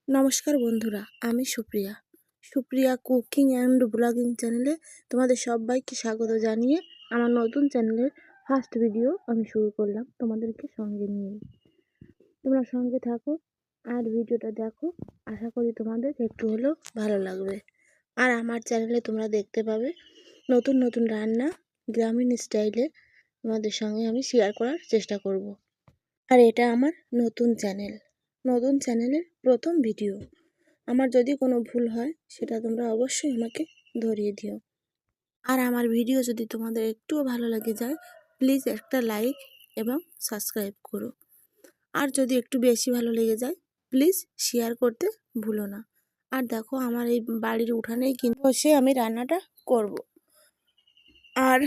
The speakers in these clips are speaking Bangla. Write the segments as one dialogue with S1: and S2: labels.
S1: নমস্কার বন্ধুরা, আমি সুপ্রিয়া কুকিং অ্যান্ড ব্লগিং চ্যানেলে তোমাদের সবাইকে স্বাগত জানিয়ে আমার নতুন চ্যানেলের ফার্স্ট ভিডিও আমি শুরু করলাম তোমাদেরকে সঙ্গে নিয়ে। তোমরা সঙ্গে থাকো আর ভিডিওটা দেখো, আশা করি তোমাদের একটু হলেও ভালো লাগবে। আর আমার চ্যানেলে তোমরা দেখতে পাবে নতুন নতুন রান্না গ্রামীণ স্টাইলে তোমাদের সঙ্গে আমি শেয়ার করার চেষ্টা করব। আর এটা আমার নতুন চ্যানেলের প্রথম ভিডিও। আমার যদি কোনো ভুল হয় সেটা তোমরা অবশ্যই আমাকে ধরিয়ে দিও। আর আমার ভিডিও যদি তোমাদের একটুও ভালো লেগে যায়, প্লিজ একটা লাইক এবং সাবস্ক্রাইব করো। আর যদি একটু বেশি ভালো লেগে যায়, প্লিজ শেয়ার করতে ভুলো না। আর দেখো, আমার এই বাড়ির উঠানেই কিন্তু বসে আমি রান্নাটা করব। আর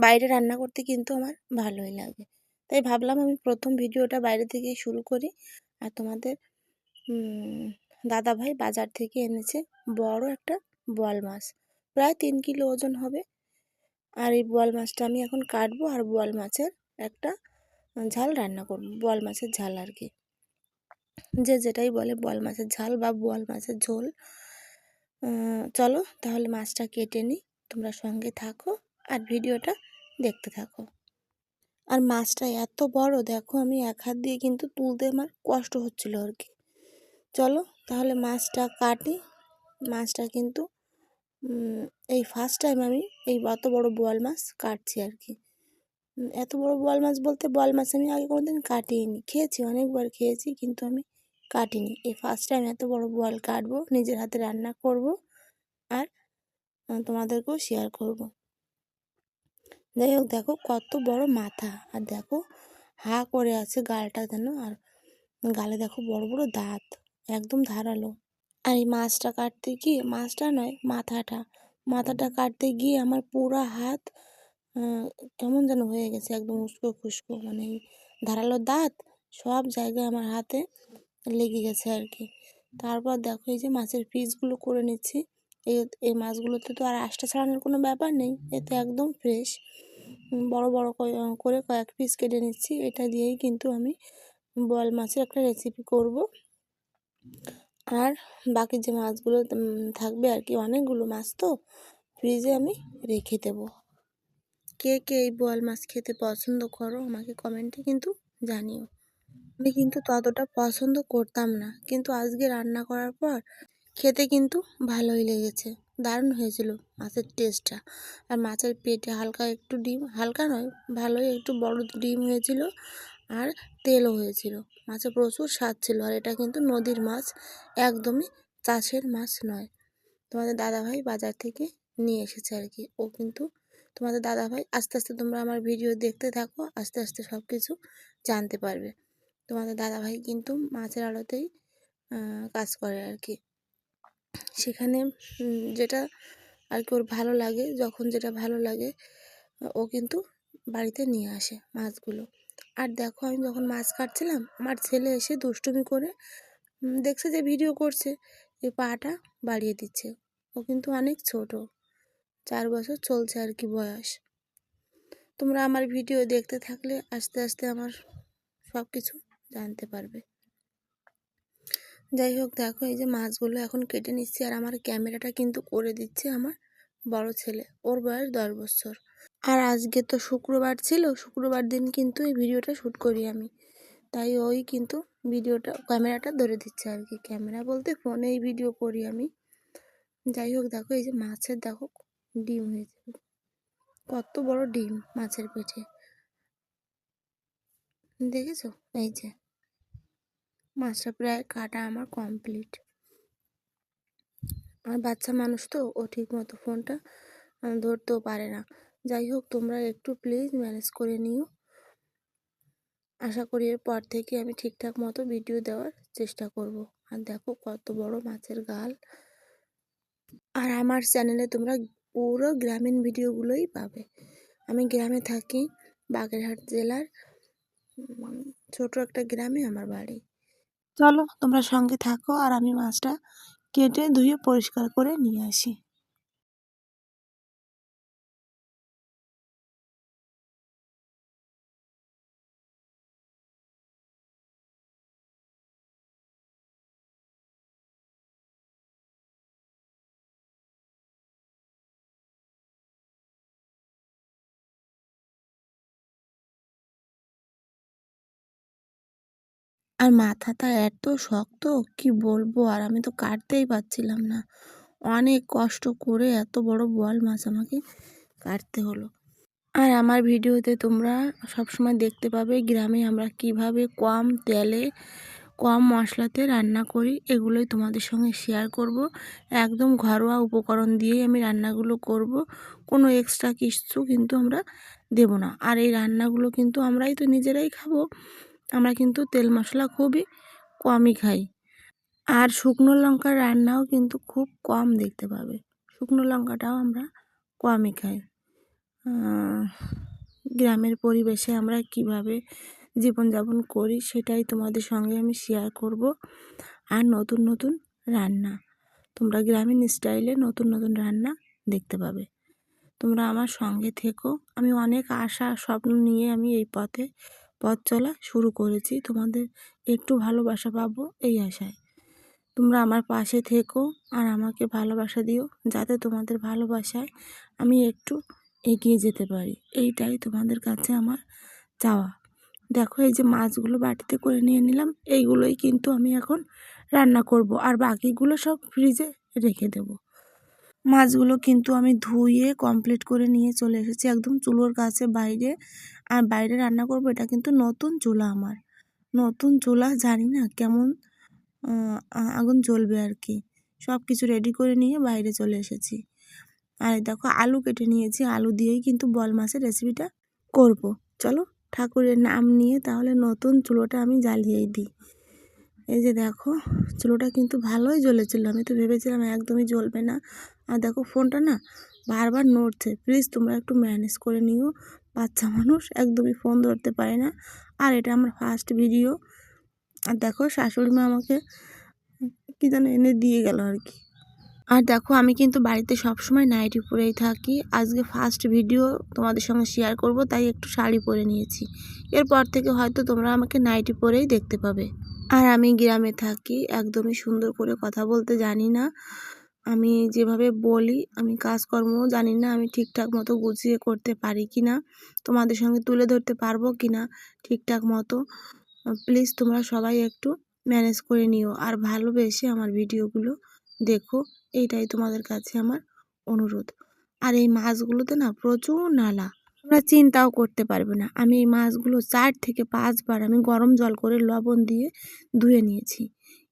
S1: বাইরে রান্না করতে কিন্তু আমার ভালোই লাগে, তাই ভাবলাম আমি প্রথম ভিডিওটা বাইরে থেকেই শুরু করি। আর তোমাদের দাদাভাই বাজার থেকে এনেছে বড় একটা বোয়াল মাছ, প্রায় 3 কিলো ওজন হবে। আর এই বোয়াল মাছটা আমি এখন কাটবো আর বোয়াল মাছের একটা ঝাল রান্না করবো, বোয়াল মাছের ঝাল আর কি, যে যেটাই বলে বোয়াল মাছের ঝাল বা বোয়াল মাছের ঝোল। চলো তাহলে মাছটা কেটে নিই, তোমরা সঙ্গে থাকো আর ভিডিওটা দেখতে থাকো। আর মাছটা এত বড়, দেখো আমি এক হাত দিয়ে কিন্তু তুলতে আমার কষ্ট হচ্ছিল আর কি। চলো তাহলে মাছটা কাটি। মাছটা কিন্তু এই ফার্স্ট টাইম আমি এই অত বড় বোয়াল মাছ কাটছি আর কি। এত বড় বোয়াল মাছ বলতে, বোয়াল মাছ আমি আগে কোনোদিন কাটিনি, খেয়েছি অনেকবার খেয়েছি, কিন্তু আমি কাটিনি। এই ফার্স্ট টাইম এত বড় বোয়াল কাটবো, নিজের হাতে রান্না করব আর তোমাদেরকেও শেয়ার করব। যাই হোক, দেখো কত বড় মাথা, আর দেখো হা করে আছে গালটা যেন, আর গালে দেখো বড় বড় দাঁত, একদম ধারালো। আর এই মাছটা কাটতে গিয়ে, মাছটা নয় মাথাটা কাটতে গিয়ে আমার পুরো হাত কেমন যেন হয়ে গেছে, একদম উস্কো খুস্কো, মানে ধারালো দাঁত সব জায়গায় আমার হাতে লেগে গেছে আর কি। তারপর দেখো এই যে মাছের পিসগুলো করে নিচ্ছি। এই মাছগুলোতে তো আর আঁশটা ছাড়ানোর কোনো ব্যাপার নেই, এতে একদম ফ্রেশ। বড় বড় করে কয়েক পিস কেটে নিচ্ছি। এটা দিয়েই কিন্তু আমি বোয়াল মাছের একটা রেসিপি করব। আর বাকি যে মাছগুলো থাকবে আর কি, অনেকগুলো মাছ তো ফ্রিজে আমি রেখে দেবো। কে কে এই বোয়াল মাছ খেতে পছন্দ করো আমাকে কমেন্টে কিন্তু জানিও। আমি কিন্তু ততটা পছন্দ করতাম না, কিন্তু আজকে রান্না করার পর খেতে কিন্তু ভালোই লেগেছে, দারুণ হয়েছিল মাছের টেস্টটা। আর মাছের পেটে হালকা একটু ডিম, হালকা নয় ভালোই একটু বড় ডিম হয়েছিল, আর তেলও হয়েছিল। মাছে প্রচুর স্বাদ ছিল। আর এটা কিন্তু নদীর মাছ, একদমই চাষের মাছ নয়। তোমাদের দাদাভাই বাজার থেকে নিয়ে এসেছে আর কি। ও কিন্তু তোমাদের দাদাভাই, আস্তে আস্তে তোমরা আমার ভিডিও দেখতে থাকো, আস্তে আস্তে সব কিছু জানতে পারবে। তোমাদের দাদাভাই কিন্তু মাছের আড়তেই কাজ করে আর কি। সেখানে যেটা আর কি ওর ভালো লাগে, যখন যেটা ভালো লাগে ও কিন্তু বাড়িতে নিয়ে আসে মাছগুলো। আর দেখো, আমি যখন মাছ কাটছিলাম, আমার ছেলে এসে দুষ্টুমি করে দেখছে যে ভিডিও করছে, এই পাটা বাড়িয়ে দিচ্ছে। ও কিন্তু অনেক ছোট, 4 বছর চলছে আর কি বয়স। তোমরা আমার ভিডিও দেখতে থাকলে আস্তে আস্তে আমার সব কিছু জানতে পারবে। যাই হোক, দেখো এই যে মাছগুলো এখন কেটে নিচ্ছি। আর আমার ক্যামেরাটা কিন্তু করে দিচ্ছে আমার বড় ছেলে, ওর বয়স 10 বছর। আর আজকে তো শুক্রবার ছিল, শুক্রবার দিন কিন্তু এই ভিডিওটা শ্যুট করি আমি, তাই ওই কিন্তু ক্যামেরাটা ধরে দিচ্ছে আর কি। ক্যামেরা বলতে ফোনেই ভিডিও করি আমি। যাই হোক, দেখো এই যে মাছের দেখো ডিম হয়েছে, কত বড় ডিম মাছের পেটে, দেখেছো? এই যে মাছটা প্রায় কাটা আমার কমপ্লিট। আর বাচ্চা মানুষ তো, ও ঠিক মতো ফোনটা ধরতেও পারে না। যাই হোক, তোমরা একটু প্লিজ ম্যানেজ করে নিও। আশা করি এরপর থেকে আমি ঠিকঠাক মতো ভিডিও দেওয়ার চেষ্টা করব। আর দেখো কত বড় মাছের গাল। আর আমার চ্যানেলে তোমরা পুরো গ্রামীণ ভিডিওগুলোই পাবে। আমি গ্রামে থাকি, বাগেরহাট জেলার ছোট একটা গ্রামে আমার বাড়ি। চলো তোমরা সঙ্গে থাকো আর আমি মাছটা কেটে ধুয়ে পরিষ্কার করে নিয়ে আসি। আর মাথাটা এত শক্ত কি বলবো, আর আমি তো কাটতেই পারছিলাম না। অনেক কষ্ট করে এত বড় বোয়াল মাছ আমাকে কাটতে হলো। আর আমার ভিডিওতে তোমরা সবসময় দেখতে পাবে গ্রামে আমরা কিভাবে কম তেলে কম মশলাতে রান্না করি, এগুলোই তোমাদের সঙ্গে শেয়ার করব। একদম ঘরোয়া উপকরণ দিয়েই আমি রান্নাগুলো করব, কোনো এক্সট্রা কিছু কিন্তু আমরা দেব না। আর এই রান্নাগুলো কিন্তু আমরাই তো নিজেরাই খাবো, আমরা কিন্তু তেল মশলা খুবই কমই খাই। আর শুকনো লঙ্কার রান্নাও কিন্তু খুব কম দেখতে পাবে, শুকনো লঙ্কাটাও আমরা কমই খাই। গ্রামের পরিবেশে আমরা কিভাবে জীবনযাপন করি সেটাই তোমাদের সঙ্গে আমি শেয়ার করব। আর নতুন নতুন রান্না, তোমরা গ্রামীণ স্টাইলে নতুন নতুন রান্না দেখতে পাবে। তোমরা আমার সঙ্গে থেকো। আমি অনেক আশা স্বপ্ন নিয়ে আমি এই পথ চলা শুরু করেছি, তোমাদের একটু ভালোবাসা পাবো এই আশায়। তোমরা আমার পাশে থেকো আর আমাকে ভালোবাসা দিও, যাতে তোমাদের ভালোবাসায় আমি একটু এগিয়ে যেতে পারি, এইটাই তোমাদের কাছে আমার চাওয়া। দেখো এই যে মাছগুলো বাটিতে করে নিয়ে নিলাম, এইগুলোই কিন্তু আমি এখন রান্না করব, আর বাকিগুলো সব ফ্রিজে রেখে দেব। মাছগুলো কিন্তু আমি ধুয়ে কমপ্লিট করে নিয়ে চলে এসেছি একদম চুলোর কাছে বাইরে। আর বাইরে রান্না করব, এটা কিন্তু নতুন চুলা আমার, নতুন চুলা, জানি না কেমন আগুন জ্বলবে আর কি। সব কিছু রেডি করে নিয়ে বাইরে চলে এসেছি। আর দেখো আলু কেটে নিয়েছি, আলু দিয়েই কিন্তু বোয়াল মাছের রেসিপিটা করব। চলো ঠাকুরের নাম নিয়ে তাহলে নতুন চুলোটা আমি জ্বালিয়েই দিই। এই যে দেখো চুলোটা কিন্তু ভালোই জ্বলেছিল, আমি তো ভেবেছিলাম একদমই জ্বলবে না। আর দেখো ফোনটা না বারবার নড়ছে, প্লিজ তোমরা একটু ম্যানেজ করে নিও, বাচ্চা মানুষ একদমই ফোন ধরতে পারে না। আর এটা আমার ফার্স্ট ভিডিও। আর দেখো শাশুড়ি মা আমাকে কী যেন এনে দিয়ে গেল আর কি। আর দেখো আমি কিন্তু বাড়িতে সবসময় নাইটি পরেই থাকি, আজকে ফার্স্ট ভিডিও তোমাদের সঙ্গে শেয়ার করব, তাই একটু শাড়ি পরে নিয়েছি। এরপর থেকে হয়তো তোমরা আমাকে নাইটি পরেই দেখতে পাবে। আর আমি গ্রামে থাকি, একদমই সুন্দর করে কথা বলতে জানি না, আমি যেভাবে বলি আমি কাজকর্মও জানি না আমি ঠিকঠাক মতো গুছিয়ে করতে পারি কি না, তোমাদের সঙ্গে তুলে ধরতে পারবো কি না ঠিকঠাক মতো। প্লিজ তোমরা সবাই একটু ম্যানেজ করে নিও আর ভালোবেসে আমার ভিডিওগুলো দেখো, এইটাই তোমাদের কাছে আমার অনুরোধ। আর এই মাছগুলোতে না প্রচুর নালা, তোমরা চিন্তাও করতে পারবে না। আমি এই মাছগুলো 4 থেকে 5 বার আমি গরম জল করে লবণ দিয়ে ধুয়ে নিয়েছি,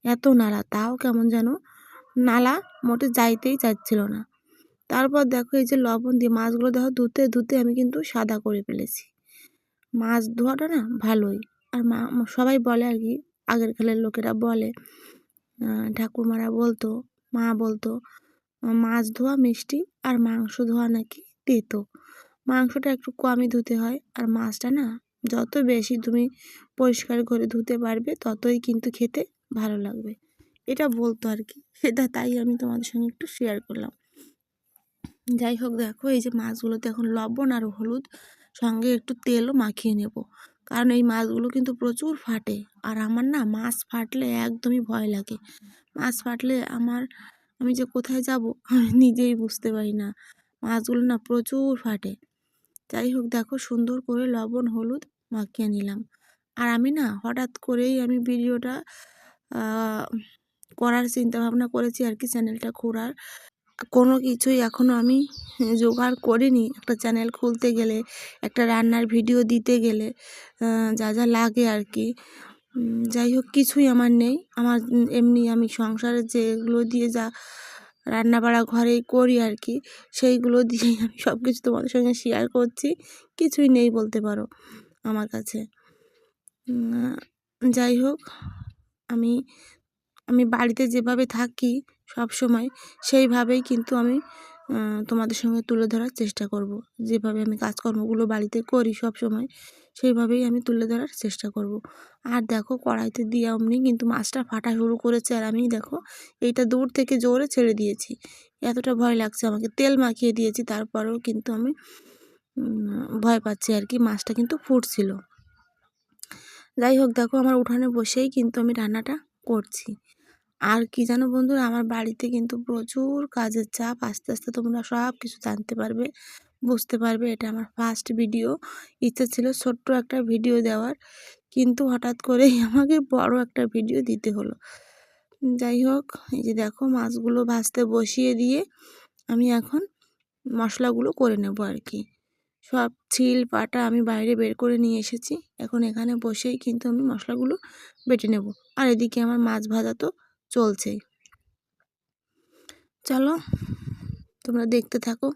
S1: এত নালা, তাও কেমন যেন নালা মোটে যাইতেই চাচ্ছিল না। তারপর দেখো এই যে লবণ দিয়ে মাছগুলো দেখো ধুতে ধুতে আমি কিন্তু সাদা করে ফেলেছি। মাছ ধোয়াটা না ভালোই। আর সবাই বলে আর কি, আগের কালের লোকেরা বলে, ঠাকুরমারা বলতো, মা বলতো, মাছ ধোয়া মিষ্টি আর মাংস ধোয়া নাকি তেতো। মাংসটা একটু কমই ধুতে হয়, আর মাছটা না যত বেশি তুমি পরিষ্কার করে ধুতে পারবে ততই কিন্তু খেতে ভালো লাগবে, এটা বলতো আর কি। সেটা তাই আমি তোমাদের সঙ্গে একটু শেয়ার করলাম। যাই হোক দেখো এই যে মাছগুলোতে এখন লবণ আর হলুদ সঙ্গে একটু তেলও মাখিয়ে নেব, কারণ এই মাছগুলো কিন্তু প্রচুর ফাটে। আর আমার না মাছ ফাটলে একদমই ভয় লাগে, মাছ ফাটলে আমি যে কোথায় যাব আমি নিজেই বুঝতে পারি না, মাছগুলো না প্রচুর ফাটে। যাই হোক দেখো সুন্দর করে লবণ হলুদ মাখিয়ে নিলাম। আর আমি না হঠাৎ করেই আমি ভিডিওটা করার চিন্তা ভাবনা করেছি আর কি, চ্যানেলটা খোলার। কোনো কিছুই এখনও আমি জোগাড় করিনি, একটা চ্যানেল খুলতে গেলে, একটা রান্নার ভিডিও দিতে গেলে যা যা লাগে আর কি। যাই হোক কিছুই আমার নেই, আমার এমনি আমি সংসারে যেগুলো দিয়ে যা রান্না বাড়া ঘরেই করি আর কি, সেইগুলো দিয়েই আমি সব কিছু তোমাদের সঙ্গে শেয়ার করছি, কিছুই নেই বলতে পারো আমার কাছে। যাই হোক আমি আমি বাড়িতে যেভাবে থাকি সব সময় সেইভাবেই কিন্তু আমি তোমাদের সঙ্গে তুলে ধরার চেষ্টা করব। যেভাবে আমি কাজকর্মগুলো বাড়িতে করি সব সময় সেইভাবেই আমি তুলে ধরার চেষ্টা করব। আর দেখো কড়াইতে দিয়ে অমনি কিন্তু মাছটা ফাটা শুরু করেছে, আর আমি দেখো এইটা দূর থেকে জোরে ছেড়ে দিয়েছি, এতটা ভয় লাগছে আমাকে, তেল মাখিয়ে দিয়েছি তারপরেও কিন্তু আমি ভয় পাচ্ছি আর কি, মাছটা কিন্তু ফুটছিল। যাই হোক দেখো আমার উঠানে বসেই কিন্তু আমি রান্নাটা করছি। আর কি জানো বন্ধুরা, আমার বাড়িতে কিন্তু প্রচুর কাজের চাপ, আস্তে আস্তে তোমরা সব কিছু জানতে পারবে, বুঝতে পারবে। এটা আমার ফার্স্ট ভিডিও, ইচ্ছা ছিল ছোট্ট একটা ভিডিও দেওয়ার, কিন্তু হঠাৎ করেই আমাকে বড় একটা ভিডিও দিতে হলো। যাই হোক, এই যে দেখো মাছগুলো ভাজতে বসিয়ে দিয়ে আমি এখন মশলাগুলো করে নেব আর কি। সব ছিল পাটা আমি বাইরে বের করে নিয়ে এসেছি। এখন এখানে বসেই কিন্তু আমি মশলাগুলো বেটে নেব। আর এদিকে আমার মাছ ভাজা তো চলছেই। চলো তোমরা দেখতে থাকো।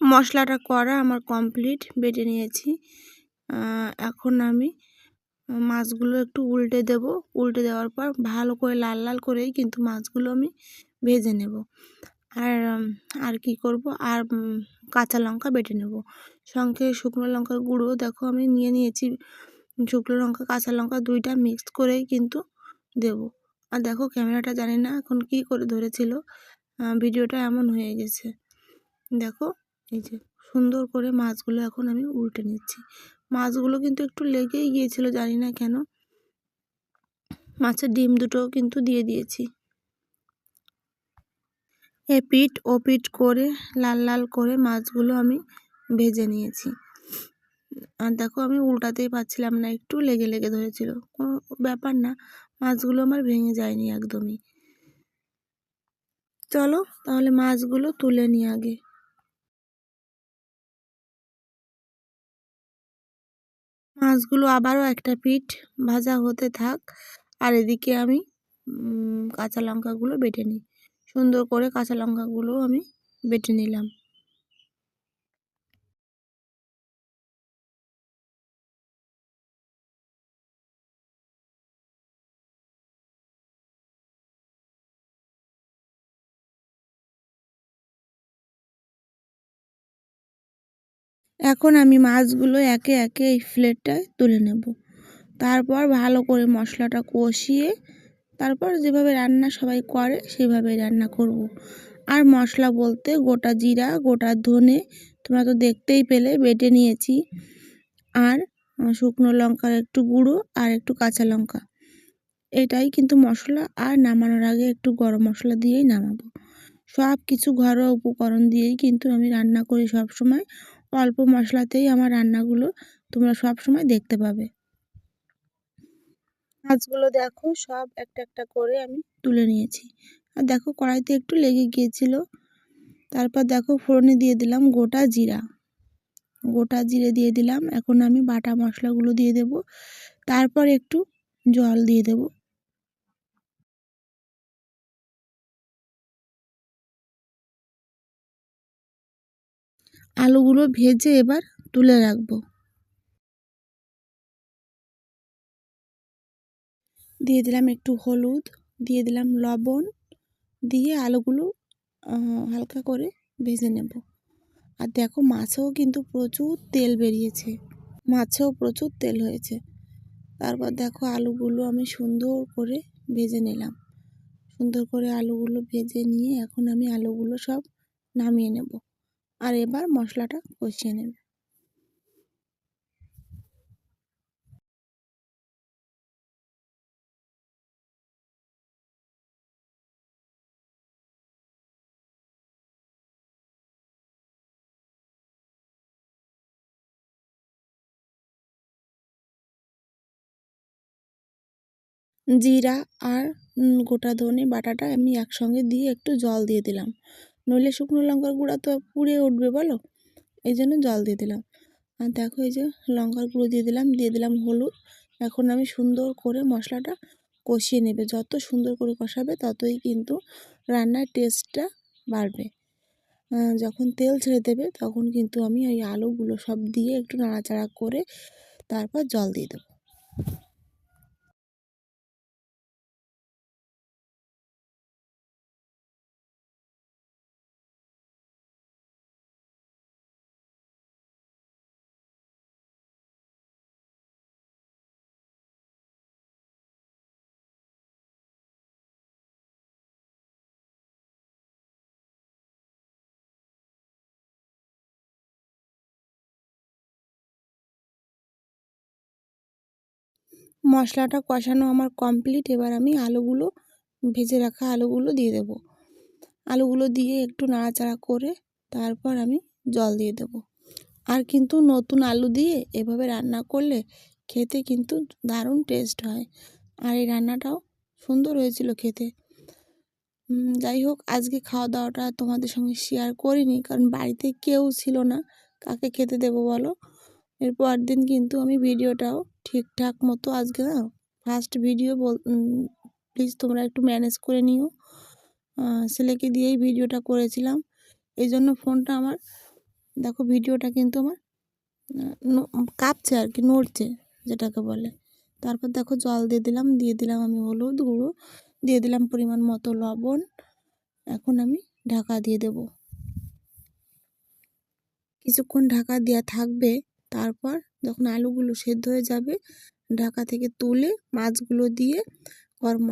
S1: মশলাটা করা আমার কমপ্লিট, বেটে নিয়েছি। এখন আমি মাছগুলো একটু উল্টে দেব। উল্টে দেওয়ার পর ভালো করে লাল লাল করেই কিন্তু মাছগুলো আমি ভেজে নেব। আর কি করব, আর কাঁচা লঙ্কা বেটে নেব। সঙ্গে শুকনো লঙ্কার গুঁড়ো দেখো আমি নিয়ে নিয়েছি। শুকনো লঙ্কা কাঁচা লঙ্কা দুইটা মিক্সড করেই কিন্তু দেব। আর দেখো ক্যামেরাটা জানি না এখন কি করে ধরেছিল, ভিডিওটা এমন হয়ে গেছে। দেখো এই যে সুন্দর করে মাছগুলো এখন আমি উল্টে নিচ্ছি। মাছগুলো কিন্তু একটু লেগেই গিয়েছিল, জানি না কেন। মাছের ডিম দুটোও কিন্তু দিয়ে দিয়েছি। এপিঠ ওপিঠ করে লাল লাল করে মাছগুলো আমি ভেজে নিয়েছি। আর দেখো আমি উল্টাতেই পারছিলাম না, একটু লেগে লেগে ধরেছিল। কোনো ব্যাপার না, মাছগুলো আমার ভেঙে যায়নি একদমই। চলো তাহলে মাছগুলো তুলে নিই আগে। মাছগুলো আবারও একটা পিঠ ভাজা হতে থাক, আর এদিকে আমি কাঁচা লঙ্কাগুলো বেটে নিই। সুন্দর করে কাঁচা লঙ্কাগুলো আমি বেটে নিলাম। এখন আমি মাছগুলো একে একে এই প্লেটটায় তুলে নেব। তারপর ভালো করে মশলাটা কষিয়ে তারপর যেভাবে রান্না সবাই করে সেভাবেই রান্না করব। আর মশলা বলতে গোটা জিরা, গোটা ধনে তোমরা তো দেখতেই পেলে বেটে নিয়েছি। আর শুকনো লঙ্কার একটু গুঁড়ো আর একটু কাঁচা লঙ্কা, এটাই কিন্তু মশলা। আর নামানোর আগে একটু গরম মশলা দিয়েই নামাবো। সব কিছু ঘরোয়া উপকরণ দিয়েই কিন্তু আমি রান্না করি সব সময়। অল্প মশলাতেই আমার রান্নাগুলো তোমরা সব সময় দেখতে পাবে। মাছগুলো দেখো সব একটা একটা করে আমি তুলে নিয়েছি। আর দেখো কড়াইতে একটু লেগে গিয়েছিল। তারপর দেখো ফোড়নে দিয়ে দিলাম গোটা জিরা। গোটা জিরে দিয়ে দিলাম। এখন আমি বাটা মশলাগুলো দিয়ে দেব। তারপর একটু জল দিয়ে দেব। আলুগুলো ভেজে এবার তুলে রাখবো। দিয়ে দিলাম একটু হলুদ, দিয়ে দিলাম লবণ, দিয়ে আলুগুলো হালকা করে ভেজে নেব। আর দেখো মাছেও কিন্তু প্রচুর তেল বেরিয়েছে, মাছেও প্রচুর তেল হয়েছে। তারপর দেখো আলুগুলো আমি সুন্দর করে ভেজে নিলাম। সুন্দর করে আলুগুলো ভেজে নিয়ে এখন আমি আলুগুলো সব নামিয়ে নেব। আর এবার মশলাটা কষিয়ে নেব। জিরা আর গোটা ধনে বাটাটা আমি একসঙ্গে দিয়ে একটু জল দিয়ে দিলাম, নইলে শুকনো লঙ্কার গুঁড়া তো পুড়ে উঠবে বলো, এই জন্য জল দিয়ে দিলাম। আর দেখো এই যে লঙ্কার গুঁড়ো দিয়ে দিলাম হলুদ। এখন আমি সুন্দর করে মশলাটা কষিয়ে নেবে। যত সুন্দর করে কষাবে ততই কিন্তু রান্নার টেস্টটা বাড়বে। যখন তেল ছেড়ে দেবে তখন কিন্তু আমি ওই আলুগুলো সব দিয়ে একটু নাড়াচাড়া করে তারপর জল দিয়ে দেবো। মশলাটা কষানো আমার কমপ্লিট। এবার আমি আলুগুলো, ভেজে রাখা আলুগুলো দিয়ে দেব। আলুগুলো দিয়ে একটু নাড়াচাড়া করে তারপর আমি জল দিয়ে দেব। আর কিন্তু নতুন আলু দিয়ে এভাবে রান্না করলে খেতে কিন্তু দারুণ টেস্ট হয়। আর এই রান্নাটাও সুন্দর হয়েছিল খেতে। যাই হোক, আজকে খাওয়া দাওয়াটা তোমাদের সঙ্গে শেয়ার করিনি, কারণ বাড়িতে কেউ ছিল না, কাকে খেতে দেবো বলো। এরপর দিন কিন্তু আমি ভিডিওটাও ঠিকঠাক মতো, আজকে না ফার্স্ট ভিডিও প্লিজ তোমরা একটু ম্যানেজ করে নিও। ছেলেকে দিয়েই ভিডিওটা করেছিলাম, এই জন্য ফোনটা আমার, দেখো ভিডিওটা কিন্তু আমার কাঁপছে আর কি, নড়ছে যেটাকে বলে। তারপর দেখো জল দিয়ে দিলাম আমি হলুদ গুঁড়ো, দিয়ে দিলাম পরিমাণ মতো লবণ। এখন আমি ঢাকা দিয়ে দেব, কিছুক্ষণ ঢাকা দেওয়া থাকবে। তারপর যখন আলুগুলো সেদ্ধ হয়ে যাবে, ঢাকা থেকে তুলে মাছগুলো দিয়ে গরম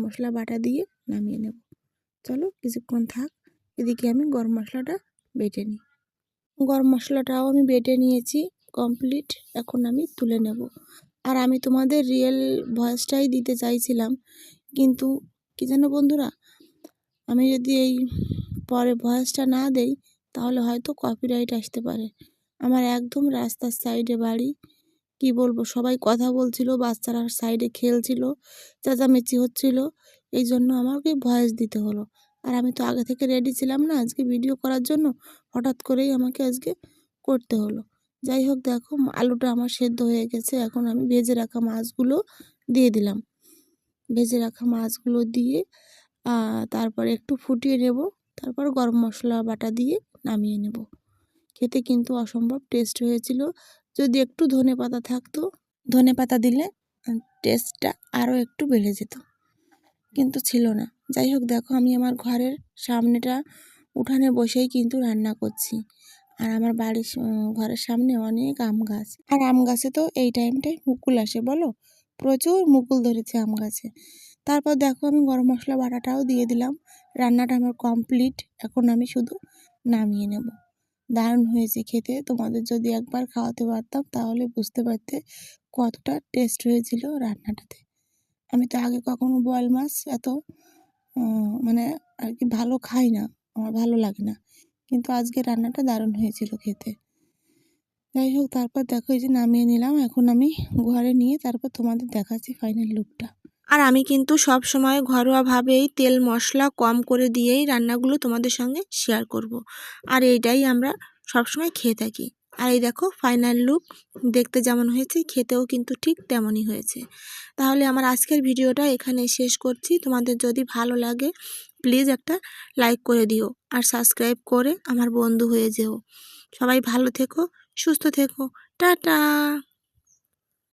S1: মশলা বাটা দিয়ে নামিয়ে নেব। চলো কিছুক্ষণ থাক, এদিকে আমি গরম মশলাটা বেটে নিই। গরম মশলাটাও আমি বেটে নিয়েছি কমপ্লিট, এখন আমি তুলে নেব। আর আমি তোমাদের রিয়েল ভয়েসটাই দিতে চাইছিলাম, কিন্তু কি জানো বন্ধুরা, আমি যদি এই পরে ভয়েসটা না দেই তাহলে হয়তো কপিরাইট আসতে পারে। আমার একদম রাস্তার সাইডে বাড়ি, কি বলবো, সবাই কথা বলছিল, বাচ্চারা সাইডে খেলছিল, চেঁচামেচি হচ্ছিল, এই জন্য আমাকে ভয়েস দিতে হলো। আর আমি তো আগে থেকে রেডি ছিলাম না আজকে ভিডিও করার জন্য, হঠাৎ করেই আমাকে আজকে করতে হলো। যাই হোক, দেখো আলুটা আমার সেদ্ধ হয়ে গেছে। এখন আমি ভেজে রাখা মাছগুলো দিয়ে দিলাম। ভেজে রাখা মাছগুলো দিয়ে তারপরে একটু ফুটিয়ে নেব, তারপর গরম মশলা বাটা দিয়ে নামিয়ে নেব। খেতে কিন্তু অসম্ভব টেস্ট হয়েছিল। যদি একটু ধনেপাতা থাকতো, ধনেপাতা দিলে টেস্টটা আরও একটু বেড়ে যেত, কিন্তু ছিল না। যাই হোক, দেখো আমি আমার ঘরের সামনেটা, উঠানে বসেই কিন্তু রান্না করছি। আর আমার ঘরের সামনে অনেক আম গাছ, আর আম গাছে তো এই টাইমটায় মুকুল আসে বলো, প্রচুর মুকুল ধরেছে আম গাছে। তারপর দেখো আমি গরম মশলা বাটাটাও দিয়ে দিলাম। রান্নাটা আমার কমপ্লিট, এখন আমি শুধু নামিয়ে নেব। দারুণ হয়েছে খেতে, তোমাদের যদি একবার খাওয়াতে পারতাম তাহলে বুঝতে পারতে কতটা টেস্ট হয়েছিল রান্নাটাতে। আমি তো আগে কখনো বোয়াল মাছ এত মানে আর কি ভালো খাই না, আমার ভালো লাগে না, কিন্তু আজকে রান্নাটা দারুণ হয়েছিল খেতে। যাই হোক, তারপর দেখো এই যে নামিয়ে নিলাম। এখন আমি ঘরে নিয়ে তারপর তোমাদের দেখাচ্ছি ফাইনাল লুকটা। আর আমি কিন্তু সব সময় ঘরোয়াভাবেই তেল মশলা কম করে দিয়েই রান্নাগুলো তোমাদের সঙ্গে শেয়ার করব। আর এইটাই আমরা সবসময় খেয়ে থাকি। আর এই দেখো ফাইনাল লুক, দেখতে যেমন হয়েছে খেতেও কিন্তু ঠিক তেমনই হয়েছে। তাহলে আমার আজকের ভিডিওটা এখানে শেষ করছি। তোমাদের যদি ভালো লাগে প্লিজ একটা লাইক করে দিও, আর সাবস্ক্রাইব করে আমার বন্ধু হয়ে যেও। সবাই ভালো থেকো, সুস্থ থেকো, টাটা।